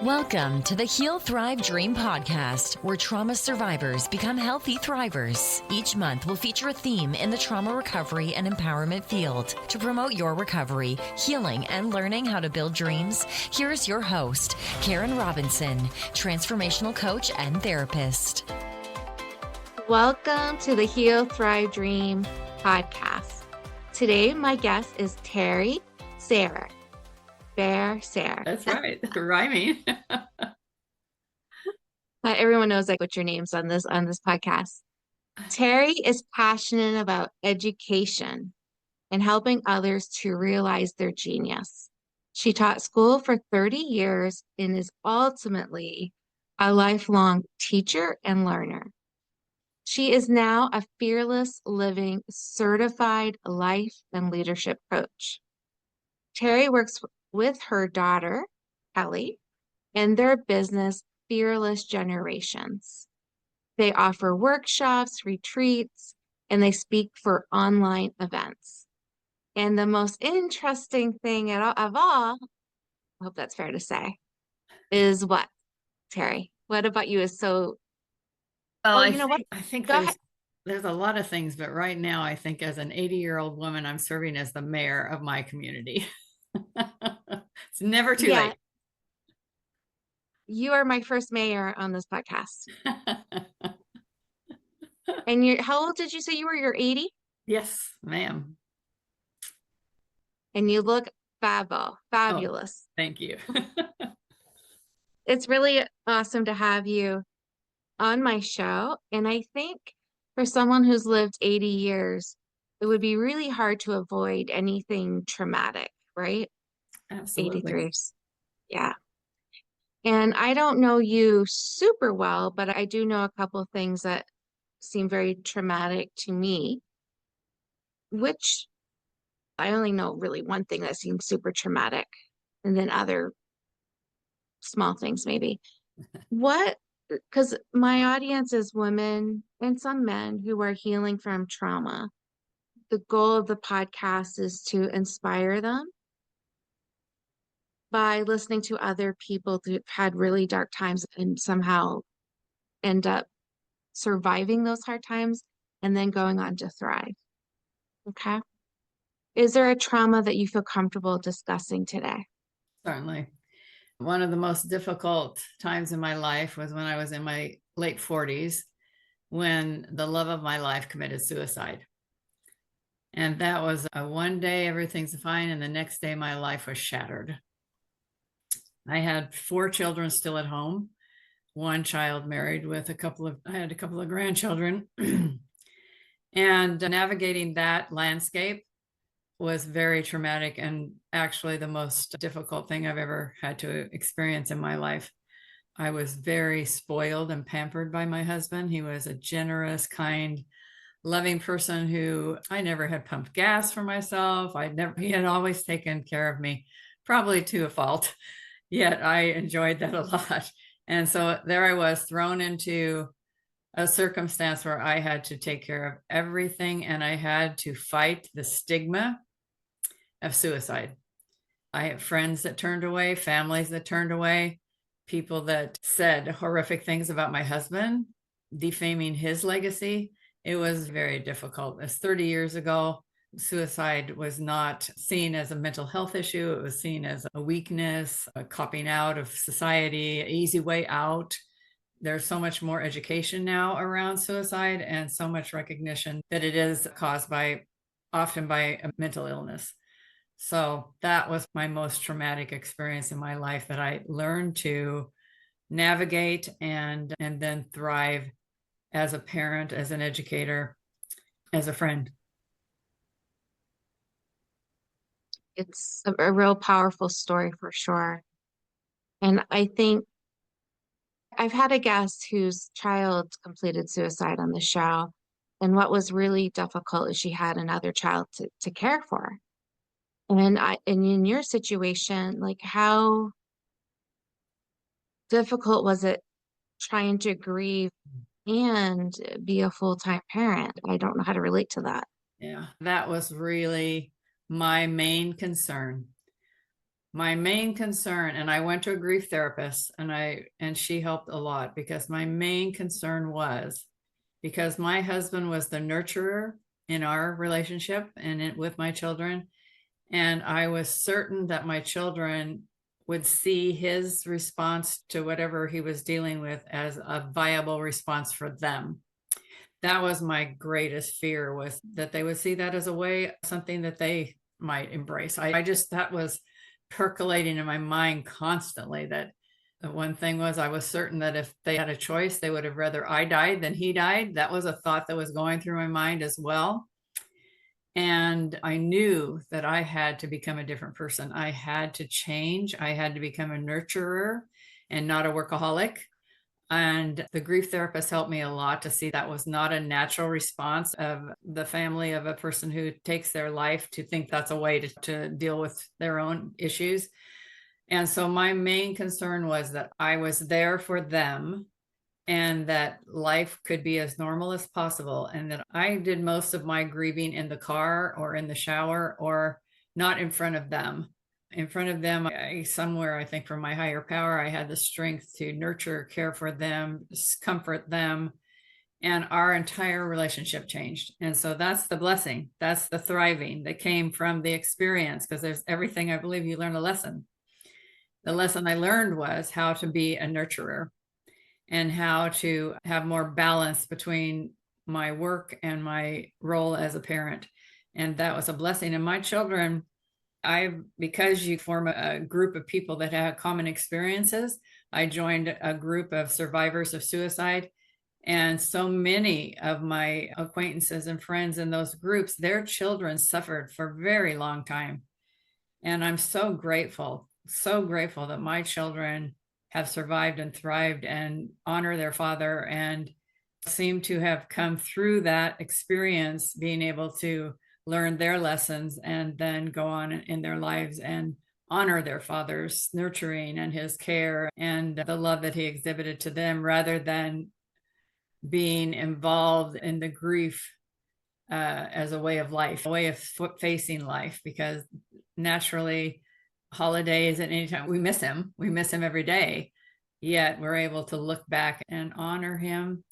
Welcome to the Heal, Thrive, Dream podcast, where trauma survivors become healthy thrivers. Each month, we'll feature a theme in the trauma recovery and empowerment field. To promote your recovery, healing, and learning how to build dreams, here's your host, Karen Robinson, transformational coach and therapist. Welcome to the Heal, Thrive, Dream podcast. Today, my guest is Sayre. Sayre. That's right. Rhyming. Everyone knows what your name's on this podcast. Terry is passionate about education and helping others to realize their genius. She taught school for 30 years and is ultimately a lifelong teacher and learner. She is now a fearless living certified life and leadership coach. Terry works with her daughter, Kelly, and their business, Fearless Generations. They offer workshops, retreats, and they speak for online events. And the most interesting thing of all, I hope that's fair to say, is what, Terry? What about you is so... Well, what? I think Go ahead. there's a lot of things, but right now I think as an 80-year-old woman, I'm serving as the mayor of my community. It's never too late. You are my first mayor on this podcast. And how old did you say you were? You're 80? Yes, ma'am. And you look fabulous. Oh, thank you. It's really awesome to have you on my show. And I think for someone who's lived 80 years, it would be really hard to avoid anything traumatic, right? Absolutely. 83. Yeah. And I don't know you super well, but I do know a couple of things that seem very traumatic to me, which I only know really one thing that seems super traumatic, and then other small things maybe. Because my audience is women and some men who are healing from trauma. The goal of the podcast is to inspire them by listening to other people who've had really dark times and somehow end up surviving those hard times and then going on to thrive. Okay. Is there a trauma that you feel comfortable discussing today? Certainly. One of the most difficult times in my life was when I was in my late 40s, when the love of my life committed suicide. And that was one day everything's fine, and the next day my life was shattered. I had 4 children still at home, one child married with I had a couple of grandchildren. And navigating that landscape was very traumatic and actually the most difficult thing I've ever had to experience in my life. I was very spoiled and pampered by my husband. He was a generous, kind, loving person who I never had pumped gas for myself. He had always taken care of me, probably to a fault, yet I enjoyed that a lot. And so there I was thrown into a circumstance where I had to take care of everything, and I had to fight the stigma of suicide. I have friends that turned away, families that turned away, people that said horrific things about my husband, defaming his legacy. It was very difficult. It was 30 years ago. Suicide was not seen as a mental health issue. It was seen as a weakness, a copping out of society, an easy way out. There's so much more education now around suicide and so much recognition that it is caused often by a mental illness. So that was my most traumatic experience in my life that I learned to navigate and then thrive as a parent, as an educator, as a friend. It's a real powerful story for sure. And I think I've had a guest whose child completed suicide on the show. And what was really difficult is she had another child to care for. And in your situation, how difficult was it trying to grieve and be a full-time parent? I don't know how to relate to that. Yeah, that was really my main concern. My main concern, and I went to a grief therapist, and she helped a lot, because my main concern was, because my husband was the nurturer in our relationship and with my children, and I was certain that my children would see his response to whatever he was dealing with as a viable response for them. That was my greatest fear, was that they would see that as a way, something that they might embrace. That was percolating in my mind constantly. That the one thing was, I was certain that if they had a choice, they would have rather I died than he died. That was a thought that was going through my mind as well. And I knew that I had to become a different person. I had to change. I had to become a nurturer and not a workaholic. And the grief therapist helped me a lot to see that was not a natural response of the family of a person who takes their life, to think that's a way to deal with their own issues. And so my main concern was that I was there for them, and that life could be as normal as possible. And that I did most of my grieving in the car or in the shower, or not in front of them. In front of them, somewhere, I think from my higher power, I had the strength to nurture, care for them, comfort them. And our entire relationship changed. And so that's the blessing. That's the thriving that came from the experience, because there's everything, I believe you learn a lesson. The lesson I learned was how to be a nurturer, and how to have more balance between my work and my role as a parent. And that was a blessing. And my children, because you form a group of people that have common experiences, I joined a group of survivors of suicide. And so many of my acquaintances and friends in those groups, their children suffered for a very long time. And I'm so grateful that my children have survived and thrived and honor their father, and seem to have come through that experience, being able to learn their lessons and then go on in their lives and honor their father's nurturing and his care and the love that he exhibited to them, rather than being involved in the grief as a way of life, a way of facing life. Because naturally, holidays and anytime, we miss him every day, yet we're able to look back and honor him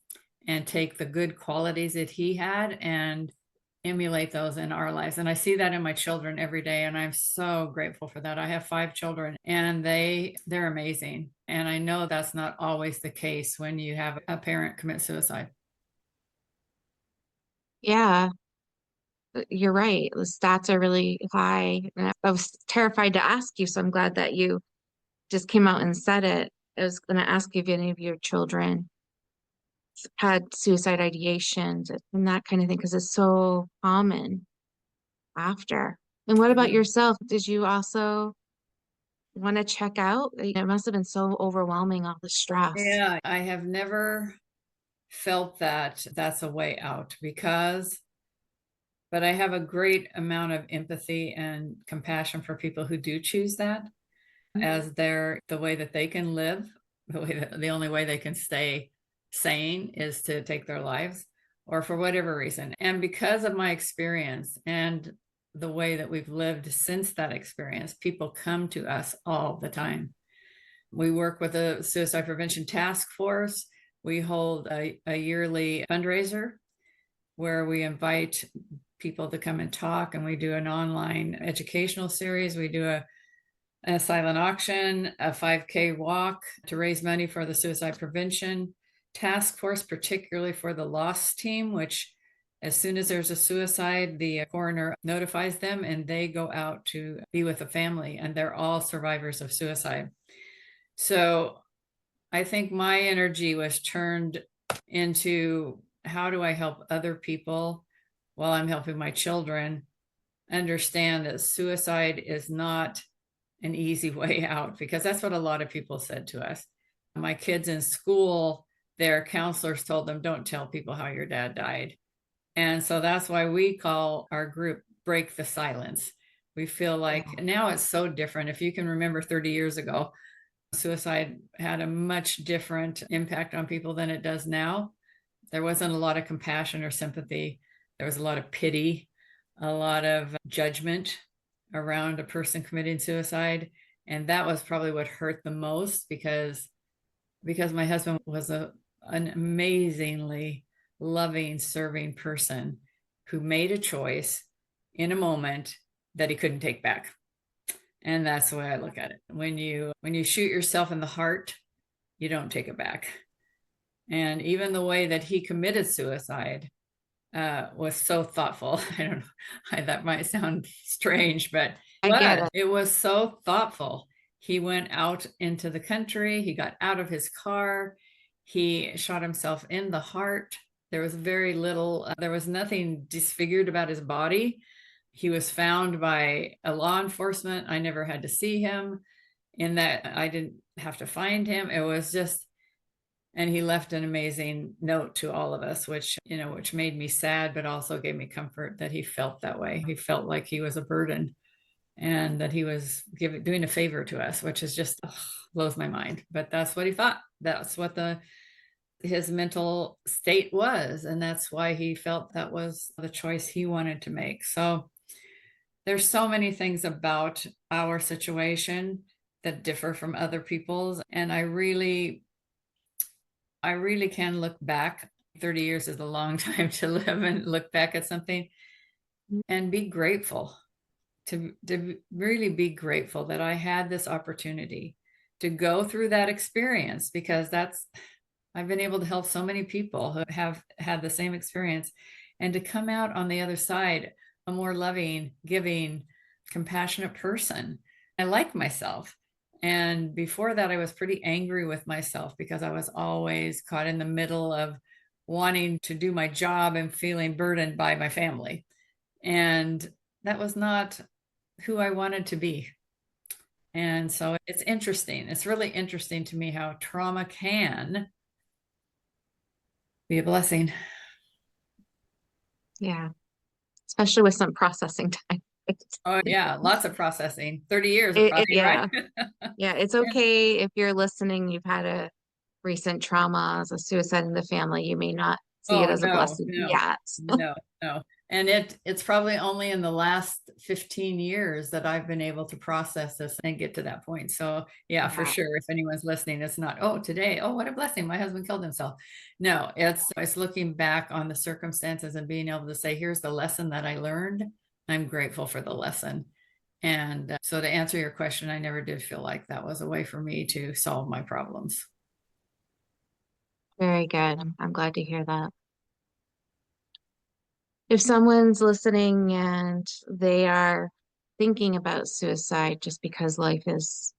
and take the good qualities that he had and emulate those in our lives. And I see that in my children every day, and I'm so grateful for that. I have 5 children, and they're amazing. And I know that's not always the case when you have a parent commit suicide. Yeah, you're right. The stats are really high. And I was terrified to ask you, so I'm glad that you just came out and said it. I was going to ask you if any of your children had suicide ideations and that kind of thing, because it's so common after. And what about yourself? Did you also want to check out? It must have been so overwhelming, all the stress. Yeah, I have never felt that that's a way out, but I have a great amount of empathy and compassion for people who do choose that as the way that they can live, the only way they can stay sane is to take their lives, or for whatever reason. And because of my experience and the way that we've lived since that experience, people come to us all the time. We work with a suicide prevention task force. We hold a yearly fundraiser where we invite people to come and talk, and we do an online educational series. We do a silent auction, a 5K walk to raise money for the suicide prevention task force, particularly for the loss team, which as soon as there's a suicide, the coroner notifies them and they go out to be with the family, and they're all survivors of suicide. So I think my energy was turned into, how do I help other people while I'm helping my children understand that suicide is not an easy way out, because that's what a lot of people said to us. My kids in school, their counselors told them, don't tell people how your dad died. And so that's why we call our group Break the Silence. We feel like now it's so different. If you can remember 30 years ago, suicide had a much different impact on people than it does now. There wasn't a lot of compassion or sympathy. There was a lot of pity, a lot of judgment around a person committing suicide. And that was probably what hurt the most, because my husband was an amazingly loving, serving person who made a choice in a moment that he couldn't take back. And that's the way I look at it. When you shoot yourself in the heart, you don't take it back. And even the way that he committed suicide was so thoughtful. I don't know, that might sound strange, but it was so thoughtful. He went out into the country. He got out of his car. He shot himself in the heart. There was very little, there was nothing disfigured about his body. He was found by a law enforcement. I never had to see him, in that I didn't have to find him. It was just, and he left an amazing note to all of us, which made me sad, but also gave me comfort that he felt that way. He felt like he was a burden, and that he was doing a favor to us, which is just blows my mind. But that's what he thought. That's what his mental state was. And that's why he felt that was the choice he wanted to make. So there's so many things about our situation that differ from other people's. And I really can look back. 30 years is a long time to live, and look back at something and be grateful. To really be grateful that I had this opportunity to go through that experience, because I've been able to help so many people who have had the same experience, and to come out on the other side a more loving, giving, compassionate person. I like myself. And before that, I was pretty angry with myself, because I was always caught in the middle of wanting to do my job and feeling burdened by my family. And that was not who I wanted to be. And so it's interesting. It's really interesting to me how trauma can be a blessing. Yeah. Especially with some processing time. Oh yeah, lots of processing. 30 years of processing, yeah. right? Yeah, it's okay if you're listening, you've had a recent trauma, as a suicide in the family. You may not see it as a blessing yet. No. And it's probably only in the last 15 years that I've been able to process this and get to that point. So yeah, for sure. If anyone's listening, it's not, today, what a blessing, my husband killed himself. No, it's looking back on the circumstances and being able to say, here's the lesson that I learned. I'm grateful for the lesson. And so to answer your question, I never did feel like that was a way for me to solve my problems. Very good. I'm glad to hear that. If someone's listening and they are thinking about suicide just because life is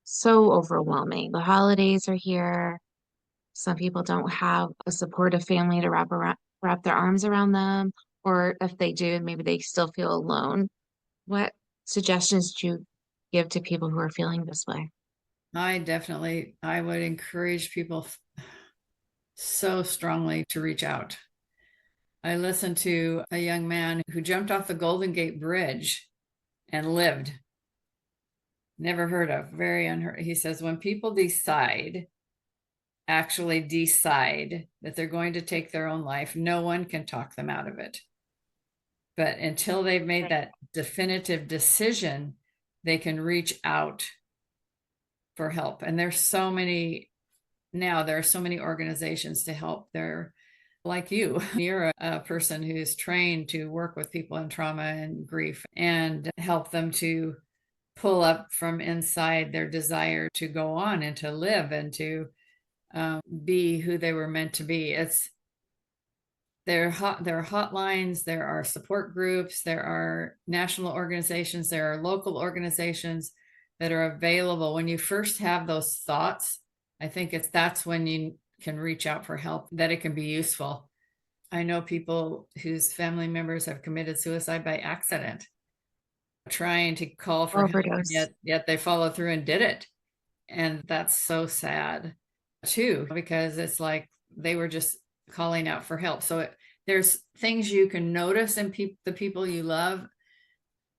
so overwhelming, the holidays are here. Some people don't have a supportive family to wrap their arms around them, or if they do, maybe they still feel alone. What suggestions do you give to people who are feeling this way? I would encourage people so strongly to reach out. I listened to a young man who jumped off the Golden Gate Bridge and lived. Never heard of, very unheard. He says, when people actually decide that they're going to take their own life, no one can talk them out of it. But until they've made that definitive decision, they can reach out for help. And there are so many organizations to help. They're like you're a person who's trained to work with people in trauma and grief and help them to pull up from inside their desire to go on and to live and to be who they were meant to be. There are hotlines, there are support groups, there are national organizations, there are local organizations that are available. When you first have those thoughts, I think that's when you can reach out for help, that it can be useful. I know people whose family members have committed suicide by accident, trying to call for help, yet they follow through and did it. And that's so sad too, because it's like they were just calling out for help. So there's things you can notice in the people you love,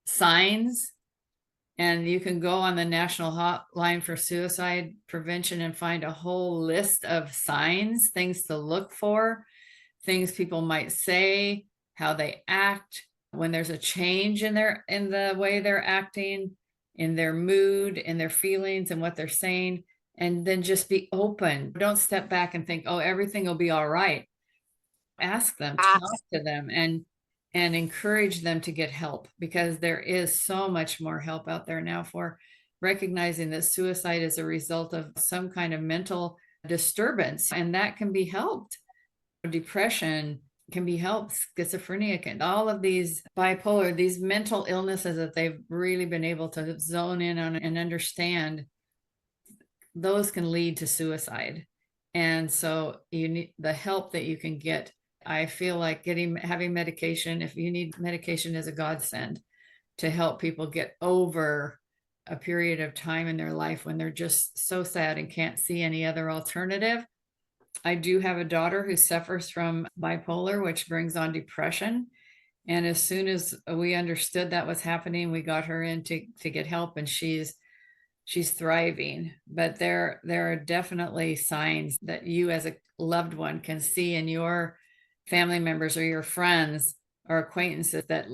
signs. And you can go on the National Hotline for Suicide Prevention and find a whole list of signs, things to look for, things people might say, how they act, when there's a change in the way they're acting. in their mood, in their feelings and what they're saying, and then just be open. Don't step back and think, oh, everything will be all right. Ask them, talk to them, and encourage them to get help, because there is so much more help out there now for recognizing that suicide is a result of some kind of mental disturbance, and that can be helped. Depression can be helped, schizophrenia can, all of these bipolar, these mental illnesses that they've really been able to zone in on and understand, those can lead to suicide. And so you need the help that you can get. I feel like having medication, if you need medication, is a godsend to help people get over a period of time in their life when they're just so sad and can't see any other alternative. I do have a daughter who suffers from bipolar, which brings on depression. And as soon as we understood that was happening, we got her in to get help, and she's thriving. But there are definitely signs that you as a loved one can see in your family members or your friends or acquaintances that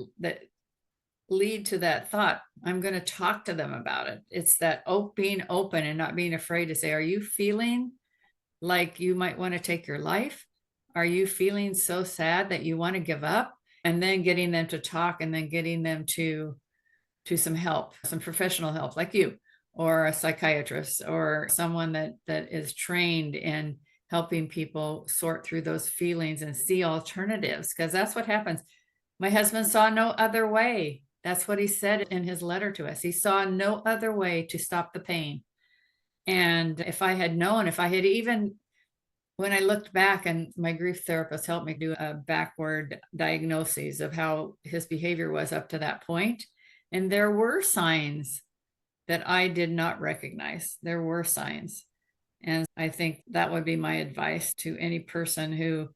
lead to that thought, I'm going to talk to them about it. It's that being open and not being afraid to say, are you feeling like you might want to take your life? Are you feeling so sad that you want to give up? And then getting them to talk, and then getting them to some help, some professional help, like you, or a psychiatrist, or someone that is trained in helping people sort through those feelings and see alternatives, because that's what happens. My husband saw no other way. That's what he said in his letter to us. He saw no other way to stop the pain. And if I had known, even when I looked back, and my grief therapist helped me do a backward diagnosis of how his behavior was up to that point. And there were signs that I did not recognize. There were signs. And I think that would be my advice to any person who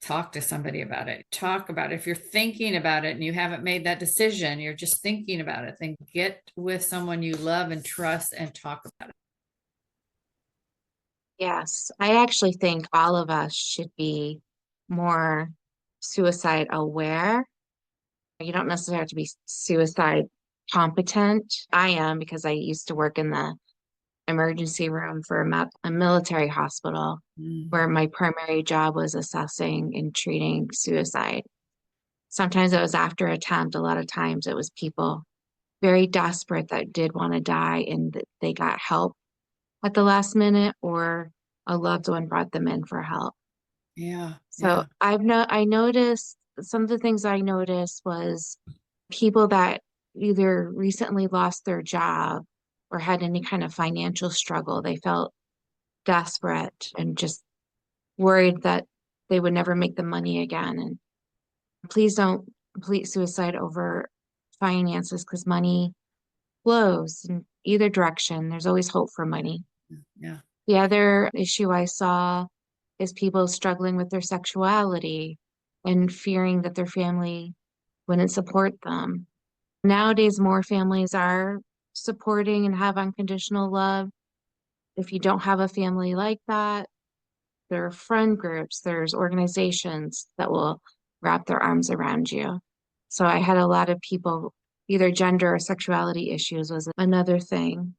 talk to somebody about it. Talk about it. If you're thinking about it and you haven't made that decision, you're just thinking about it, then get with someone you love and trust and talk about it. Yes, I actually think all of us should be more suicide aware. You don't necessarily have to be suicide competent. I am, because I used to work in the emergency room for a military hospital, where my primary job was assessing and treating suicide. Sometimes it was after attempt. A lot of times it was people very desperate that did want to die, and they got help at the last minute, or a loved one brought them in for help. Yeah. So I noticed some of the things I noticed was people that either recently lost their job or had any kind of financial struggle. They felt desperate and just worried that they would never make the money again. And please don't complete suicide over finances, because money flows in either direction. There's always hope for money. Yeah. The other issue I saw is people struggling with their sexuality and fearing that their family wouldn't support them. Nowadays, more families are supporting and have unconditional love. If you don't have a family like that, there are friend groups, there's organizations that will wrap their arms around you. So I had a lot of people, either gender or sexuality issues was another thing.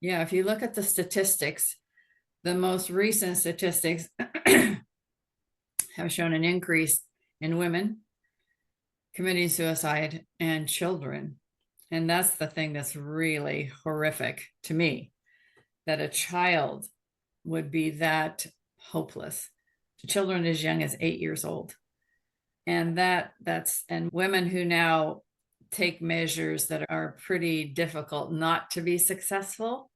Yeah. If you look at the statistics, the most recent statistics have shown an increase in women committing suicide and children. And that's the thing that's really horrific to me, that a child would be that hopeless. Children as young as 8 years old. And and women who now take measures that are pretty difficult not to be successful.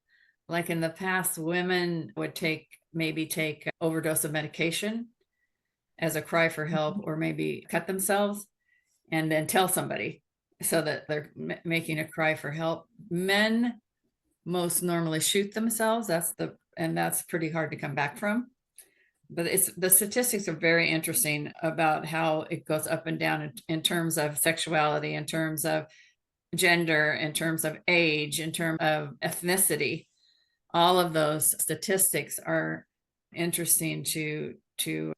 Like in the past, women would maybe take overdose of medication as a cry for help, or maybe cut themselves and then tell somebody, so that they're making a cry for help. Men most normally shoot themselves. And that's pretty hard to come back from. But the statistics are very interesting about how it goes up and down in terms of sexuality, in terms of gender, in terms of age, in terms of ethnicity. All of those statistics are interesting to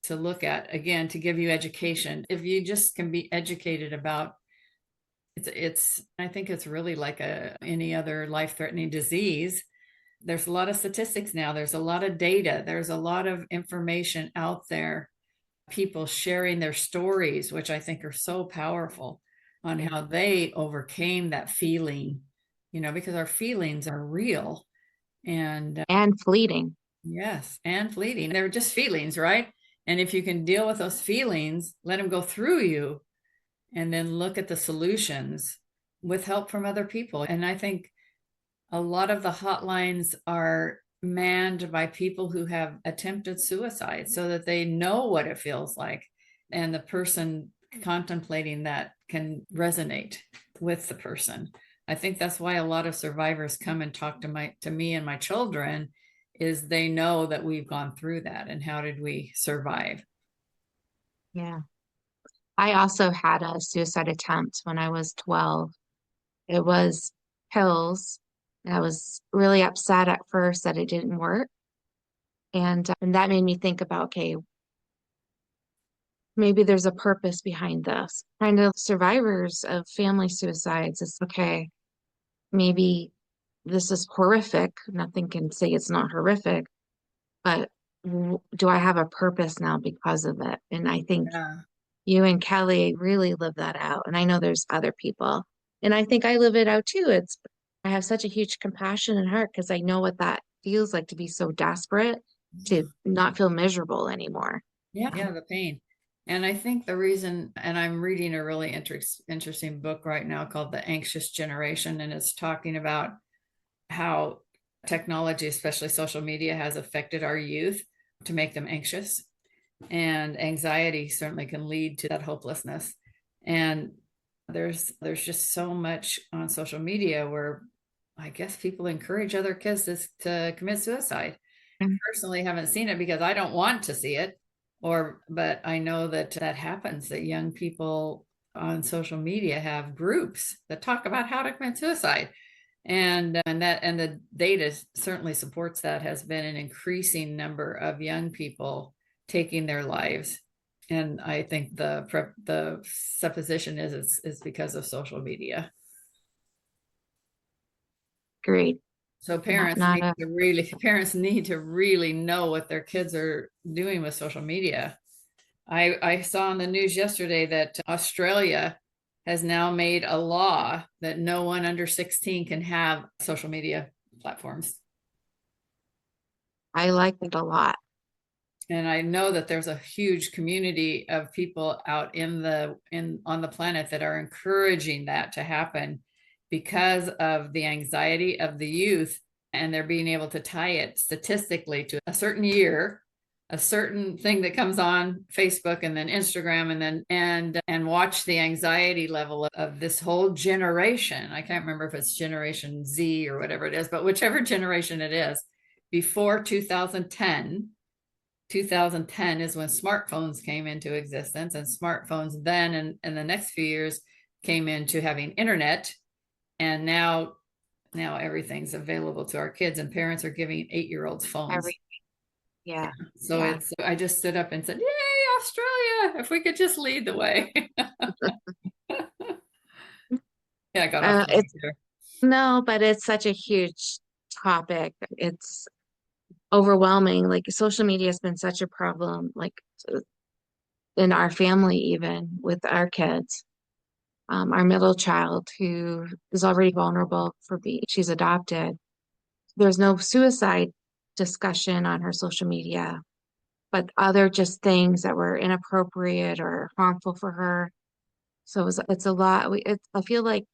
look at, again, to give you education. If you just can be educated about I think it's really like any other life-threatening disease. There's a lot of statistics now. There's a lot of data. There's a lot of information out there. People sharing their stories, which I think are so powerful, on how they overcame that feeling, because our feelings are real and fleeting. yes, and fleeting. They're just feelings, right? And if you can deal with those feelings, let them go through you, and then look at the solutions with help from other people. And I think a lot of the hotlines are manned by people who have attempted suicide so that they know what it feels like. And the person contemplating that can resonate with the person. I think that's why a lot of survivors come and talk to me and my children, is they know that we've gone through that and how did we survive. Yeah. I also had a suicide attempt when I was 12. It was pills. I was really upset at first that it didn't work. And that made me think about, okay, maybe there's a purpose behind this. Kind of survivors of family suicides, it's okay, maybe this is horrific. Nothing can say it's not horrific, but do I have a purpose now because of it? And I think you and Kelly really live that out. And I know there's other people. And I think I live it out too. I have such a huge compassion and heart because I know what that feels like to be so desperate to not feel miserable anymore. Yeah, the pain. And I think the reason, and I'm reading a really interesting book right now called The Anxious Generation, and it's talking about how technology, especially social media, has affected our youth to make them anxious. And anxiety certainly can lead to that hopelessness. And there's just so much on social media where I guess people encourage other kids to commit suicide. I personally haven't seen it because I don't want to see it, but I know that happens, that young people on social media have groups that talk about how to commit suicide. And the data certainly supports that. Has been an increasing number of young people taking their lives. And I think the supposition is because of social media. Great. So parents need to really know what their kids are doing with social media. I saw on the news yesterday that Australia has now made a law that no one under 16 can have social media platforms. I like it a lot. And I know that there's a huge community of people out on the planet that are encouraging that to happen because of the anxiety of the youth, and they're being able to tie it statistically to a certain year, a certain thing that comes on Facebook and then Instagram, and watch the anxiety level of this whole generation. I can't remember if it's Generation Z or whatever it is, but whichever generation it is, before 2010 is when smartphones came into existence, and smartphones then and in the next few years came into having internet. And now everything's available to our kids, and parents are giving 8-year-olds phones. Yeah. So I just stood up and said, yay, Australia, if we could just lead the way. Yeah, I got off there. No, but it's such a huge topic. It's overwhelming. Like social media has been such a problem, like in our family, even with our kids. Our middle child, who is already vulnerable she's adopted. There's no suicide discussion on her social media, but other just things that were inappropriate or harmful for her. So it's a lot. I feel like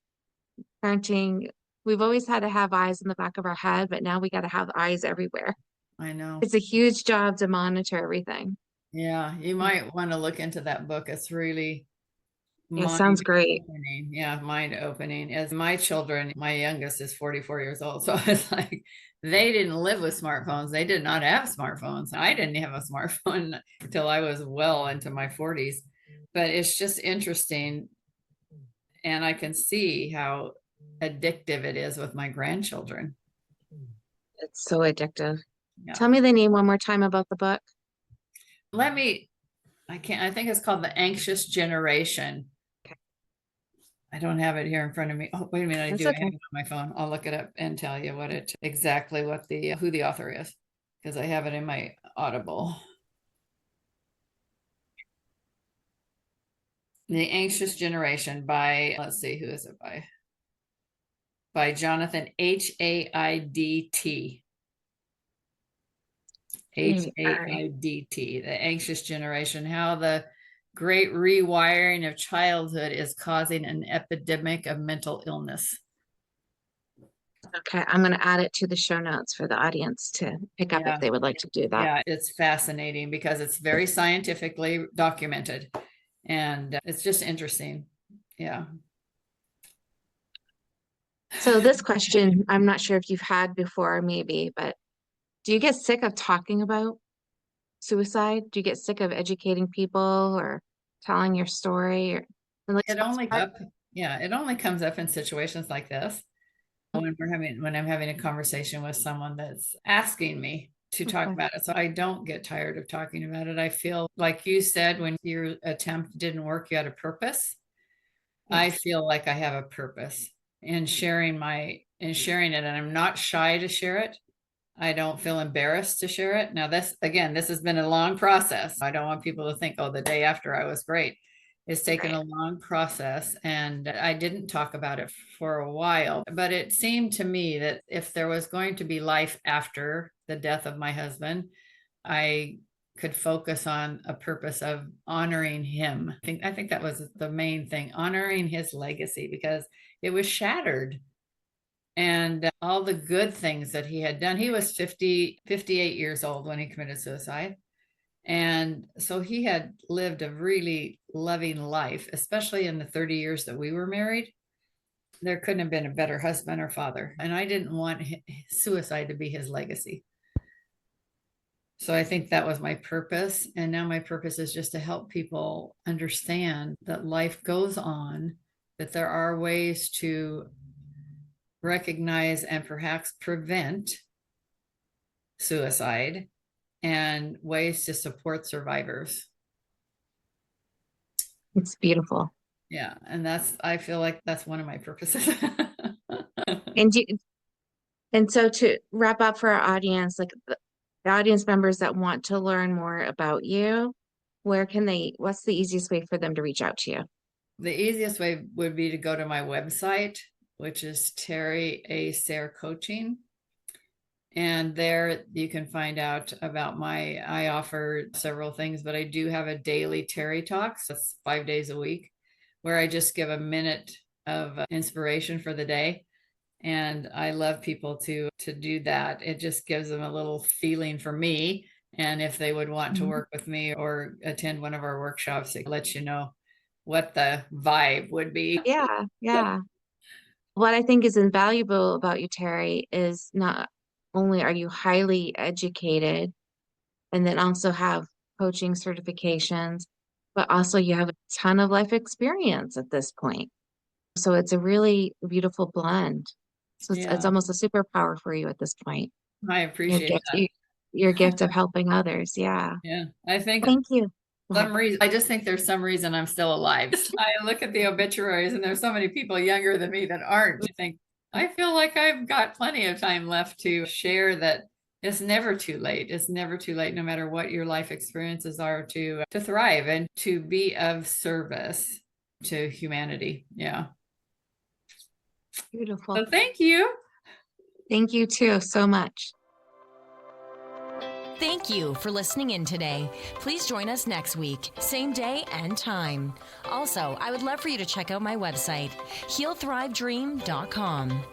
parenting, we've always had to have eyes in the back of our head, but now we got to have eyes everywhere. I know. It's a huge job to monitor everything. Yeah, you might want to look into that book. It's really It sounds great. Yeah, mind opening. As my children, my youngest is 44 years old. So it's like they didn't live with smartphones. They did not have smartphones. I didn't have a smartphone until I was well into my 40s. But it's just interesting. And I can see how addictive it is with my grandchildren. It's so addictive. Yeah. Tell me the name one more time about the book. I think it's called The Anxious Generation. I don't have it here in front of me. Oh, wait a minute. I That's do. I have okay. it on my phone. I'll look it up and tell you exactly who the author is, because I have it in my Audible. The Anxious Generation by, let's see, who is it by? By Jonathan Haidt. Haidt, The Anxious Generation, how the great rewiring of childhood is causing an epidemic of mental illness. Okay, I'm going to add it to the show notes for the audience to pick up if they would like to do that. Yeah, it's fascinating because it's very scientifically documented, and it's just interesting. Yeah. So this question, I'm not sure if you've had before, maybe, but do you get sick of talking about suicide? Do you get sick of educating people or telling your story? Or It only comes up in situations like this, when I'm having a conversation with someone that's asking me to talk about it. So I don't get tired of talking about it. I feel like you said, when your attempt didn't work, you had a purpose. Yes. I feel like I have a purpose in sharing it, and I'm not shy to share it. I don't feel embarrassed to share it. Now, this has been a long process. I don't want people to think, oh, the day after I was great. It's taken a long process, and I didn't talk about it for a while. But it seemed to me that if there was going to be life after the death of my husband, I could focus on a purpose of honoring him. I think that was the main thing, honoring his legacy, because it was shattered. And all the good things that he had done. He was 58 years old when he committed suicide. And so he had lived a really loving life, especially in the 30 years that we were married. There couldn't have been a better husband or father. And I didn't want suicide to be his legacy. So I think that was my purpose. And now my purpose is just to help people understand that life goes on, that there are ways to recognize and perhaps prevent suicide, and ways to support survivors. It's beautiful. Yeah. And I feel like that's one of my purposes. And so to wrap up for our audience, like the audience members that want to learn more about you, what's the easiest way for them to reach out to you? The easiest way would be to go to my website, which is Sayre Coaching. And there you can find out about I offer several things, but I do have a daily Terry Talks. That's 5 days a week, where I just give a minute of inspiration for the day. And I love people to do that. It just gives them a little feeling for me. And if they would want to work with me or attend one of our workshops, it lets you know what the vibe would be. Yeah. Yeah. What I think is invaluable about you, Terry, is not only are you highly educated and then also have coaching certifications, but also you have a ton of life experience at this point. So it's a really beautiful blend. So it's almost a superpower for you at this point. I appreciate that. Your gift of helping others. Yeah. Yeah. I think Thank you. I just think there's some reason I'm still alive. I look at the obituaries, and there's so many people younger than me that aren't. I feel like I've got plenty of time left to share that it's never too late. It's never too late, no matter what your life experiences are, to thrive and to be of service to humanity. Yeah. Beautiful. So thank you. Thank you too so much. Thank you for listening in today. Please join us next week, same day and time. Also, I would love for you to check out my website, healthrivedream.com.